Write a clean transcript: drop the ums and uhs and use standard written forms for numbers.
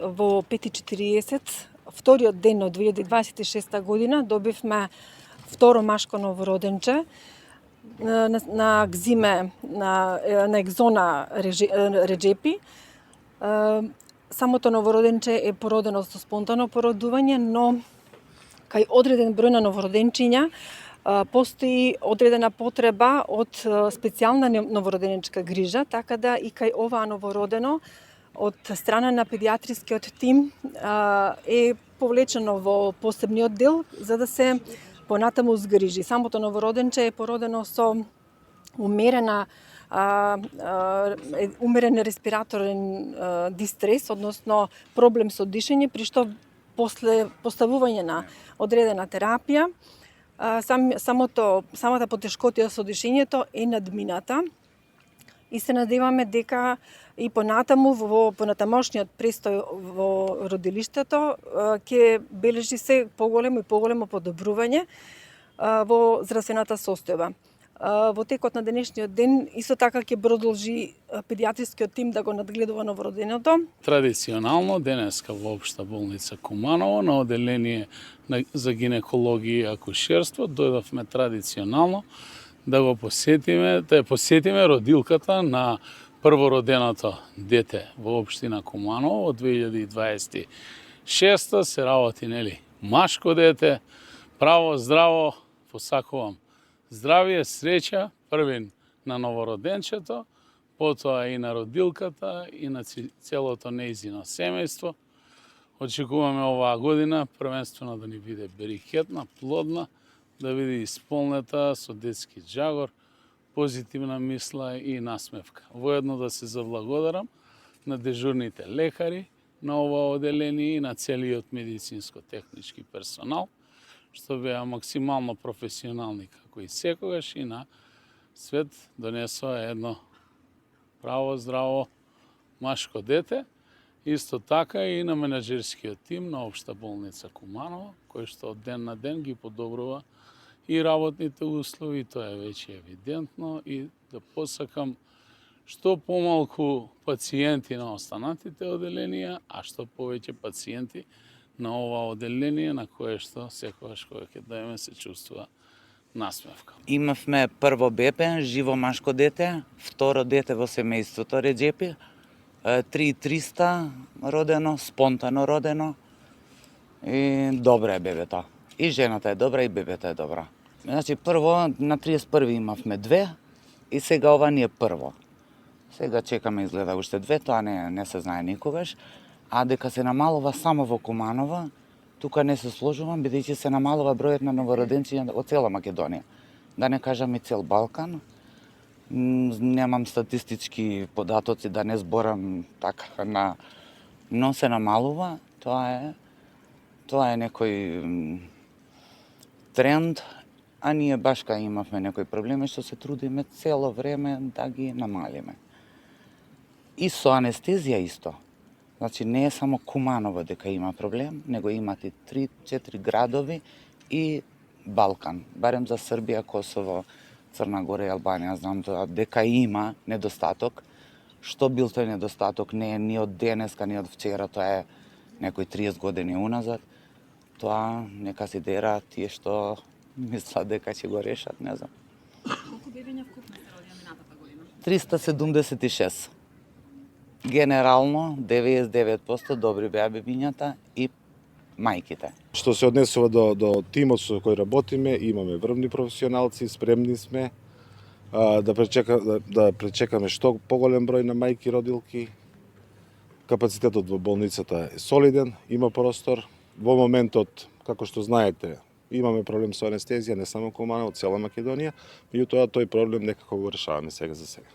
во 5:40, вториот ден од 2026 година, добивме второ машко новороденче на Гзиме, на екзона Реджепи. Самото новороденче е породено со спонтано породување, но кај одреден број на новороденчиња постои одредена потреба од специјална новороденечка грижа, така да и кај оваа новородено од страна на педиатрискиот тим е повлечено во посебниот дел за да се понатаму згрижи. Самото новороденче е породено со умерен респираторен дистрес, односно проблем со дишење, при што после поставување на одредена терапија, самата потешкотија со дишењето е надмината и се надеваме дека и понатаму во понатамошниот престој во родилиштето ќе бележи се поголемо и поголемо подобрување во здравствената состојба. Во текот на денешниот ден исто така ќе продолжи педиатрискиот тим да го надгледува новороденото. Традиционално денеска во Општа болница Куманово на оделение за гинекологија и акушерство дојдовме традиционално да го посетиме, да ја посетиме родилката на првороденото дете во општина Куманово од 2026 се работи, нели, машко дете, право, здраво, посакувам здравје, среќа, првин на новороденчето, потоа и на родилката и на целото нејзино семејство. Очекуваме оваа година првенствено да ни биде берикетна, плодна, да биде исполнета со детски џагор, позитивна мисла и насмевка. Воедно да се заблагодарам на дежурните лекари на ова оделение и на целиот медицинско-технички персонал, што беа максимално професионални како и секогаш и на свет донесоа едно право, здраво, машко дете. Исто така и на менаџерскиот тим на Општа болница Куманово, кој што од ден на ден ги подобрува и работните услови, тоа е веќе евидентно, и да посакам што помалку пациенти на останатите оделенија, а што повеќе пациенти на ова оделение на кое што секогаш кога ќе дојдеме се чувствува насмевка. Имавме прво бебе, живо машко дете, второ дете во семејството Реджепи, 3300 родено, спонтано родено и добра е бебето. И жената е добра и бебето е добра. Значи прво на 31 имавме две и сега ова ни е прво. Сега чекаме изгледа уште две, тоа не се знае никогаш. А дека се намалува само во Куманово, тука не се сложувам, бидејќи се намалува бројот на новороденци од цела Македонија. Да не кажам и цел Балкан. Немам статистички податоци да не зборам така но се намалува. Тоа е некој тренд, а ние баш кај имавме некои проблеми што се трудиме цело време да ги намалиме. И со анестезија исто. Значи не е само Куманово дека има проблем, него имат и 3-4 градови и Балкан. Барем за Србија, Косово, Црна Гора и Албанија знам дека има недостаток. Што бил тој недостаток не е ни од денеска, ни од вчера, тоа е некои 30 години уназад. Тоа нека си дерат тие што мислат дека ќе го решат, не знам. Колку бебиња вкупно се родија минатата година? 376. Генерално 99% добри беа бебињата и мајките. Што се однесува до тимот со кој работиме, имаме врвни професионалци, спремни сме да пречекаме што поголем број на мајки родилки. Капацитетот во болницата е солиден, има простор. Во моментот, како што знаете, имаме проблем со анестезија, не само Куманово, цела Македонија, меѓутоа тој проблем некако го решаваме сега за сега.